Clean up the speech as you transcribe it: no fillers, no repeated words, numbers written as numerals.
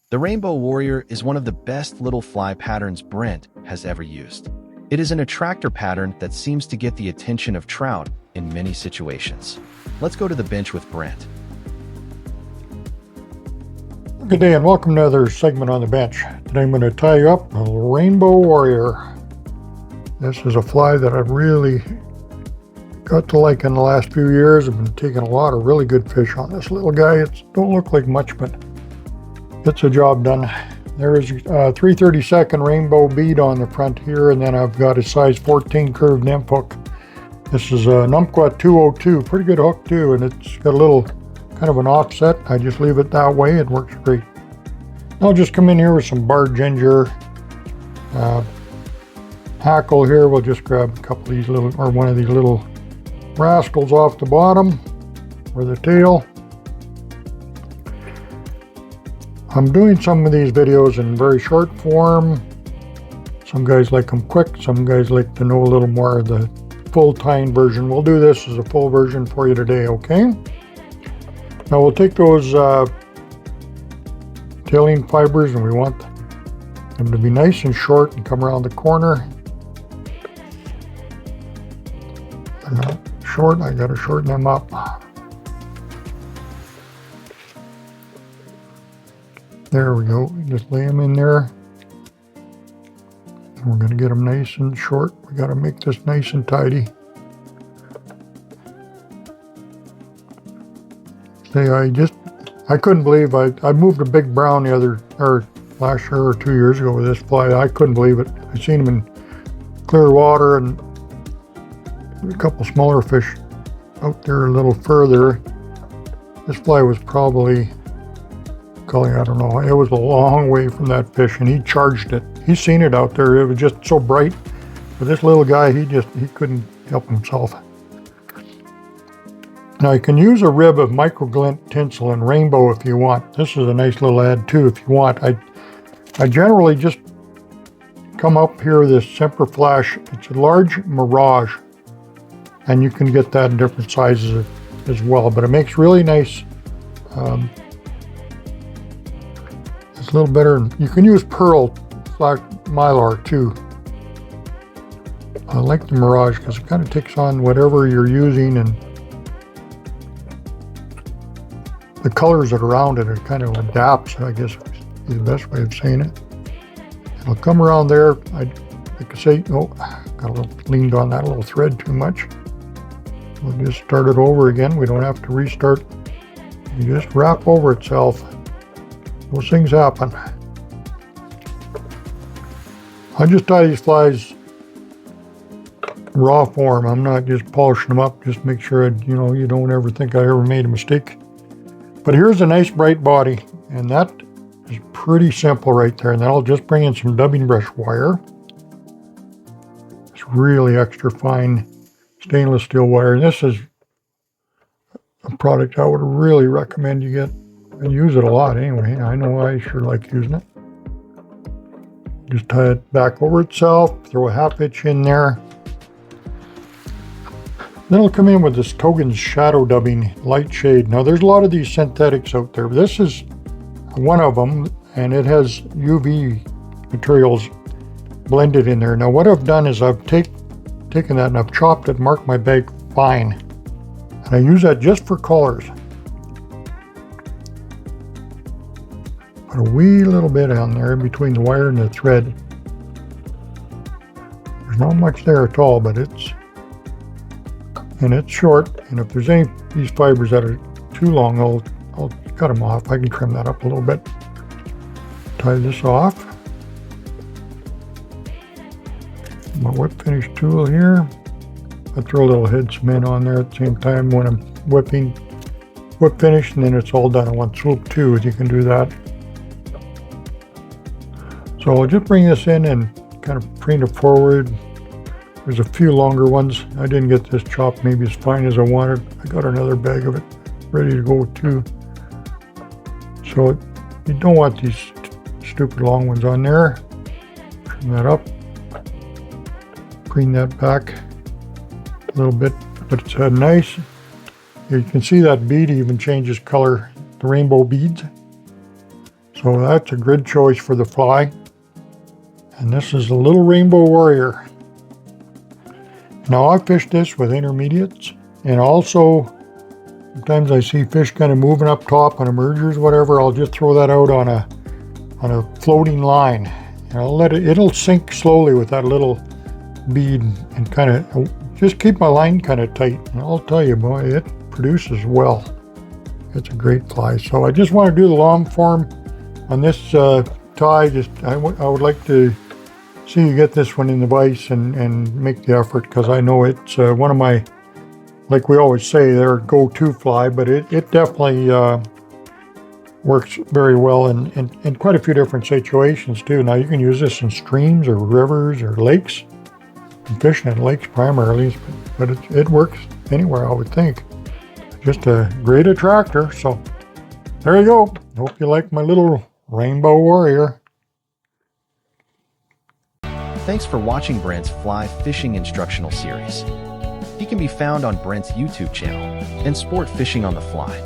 The Rainbow Warrior is one of the best little fly patterns Brent has ever used. It is an attractor pattern that seems to get the attention of trout in many situations. Let's go to the bench with Brent. Good day and welcome to another segment on the bench. Today I'm going to tie you up a Rainbow Warrior. This is a fly that I've really got to like in the last few years. I've been taking a lot of really good fish on this little guy. It don't look like much, but gets the job done. There is a 3/32 rainbow bead on the front here, and then I've got a size 14 curved nymph hook. This is a Numquat 202, pretty good hook too, and it's got a little kind of an offset. I just leave it that way, it works great. I'll just come in here with some barred ginger. Hackle here, we'll just grab a couple of these little, or one of these little rascals off the bottom, or the tail. I'm doing some of these videos in very short form. Some guys like them quick, some guys like to know a little more of the full tying version. We'll do this as a full version for you today, okay? Now we'll take those tailing fibers, and we want them to be nice and short and come around the corner. They're not short, I gotta shorten them up. There we go, just lay them in there. And we're going to get them nice and short. We got to make this nice and tidy. See, I couldn't believe I moved a big brown last year or 2 years ago with this fly. I couldn't believe it. I seen them in clear water and a couple smaller fish out there a little further. This fly was probably, I don't know, it was a long way from that fish, and he charged it. He's seen it out there. It was just so bright. But this little guy, he couldn't help himself. Now you can use a rib of microglint tinsel in rainbow if you want. This is a nice little add too if you want. I generally just come up here with this Semper Flash. It's a large Mirage, and you can get that in different sizes as well, but it makes really nice. It's a little better. You can use pearl black mylar too. I like the Mirage because it kind of takes on whatever you're using, and the colors that are around it, it kind of adapts, I guess is the best way of saying it. It'll come around there. Like I say, oh, got a little leaned on that little thread too much. We'll just start it over again. We don't have to restart. You just wrap over itself. Those things happen. I just tie these flies raw form. I'm not just polishing them up. Just make sure you don't ever think I ever made a mistake. But here's a nice bright body, and that is pretty simple right there. And then I'll just bring in some dubbing brush wire. It's really extra fine stainless steel wire. And this is a product I would really recommend you get. I use it a lot anyway. I know I sure like using it. Just tie it back over itself, throw a 1/2 inch in there. Then it'll come in with this Togen's Shadow Dubbing Light Shade. Now there's a lot of these synthetics out there. This is one of them, and it has UV materials blended in there. Now what I've done is I've taken that and I've chopped it, marked my bag fine. And I use that just for colors. Put a wee little bit on there in between the wire and the thread. There's not much there at all, but it's short. And if there's any of these fibers that are too long, I'll cut them off. I can trim that up a little bit. Tie this off. My whip finish tool here. I throw a little head cement on there at the same time when I'm whipping. Whip finish, and then it's all done in one swoop too, if you can do that. So I'll just bring this in and kind of preen it forward. There's a few longer ones. I didn't get this chopped maybe as fine as I wanted. I got another bag of it ready to go too. So you don't want these stupid long ones on there. Trim that up. Preen that back a little bit, but it's nice. You can see that bead even changes color, the rainbow beads. So that's a good choice for the fly. And this is the little Rainbow Warrior. Now I fish this with intermediates, and also sometimes I see fish kind of moving up top on emergers, whatever. I'll just throw that out on a floating line, and I'll let it'll sink slowly with that little bead, and kind of just keep my line kind of tight. And I'll tell you, boy, it produces well. It's a great fly. So I just want to do the long form on this tie. I would like to see you get this one in the vise and make the effort, because I know it's one of my, like we always say, their go-to fly, but it definitely works very well in quite a few different situations too. Now you can use this in streams or rivers or lakes. I'm fishing in lakes primarily, but it works anywhere, I would think. Just a great attractor. So there you go. Hope you like my little Rainbow Warrior. Thanks for watching Brent's Fly Fishing Instructional Series. He can be found on Brent's YouTube channel and Sport Fishing on the Fly.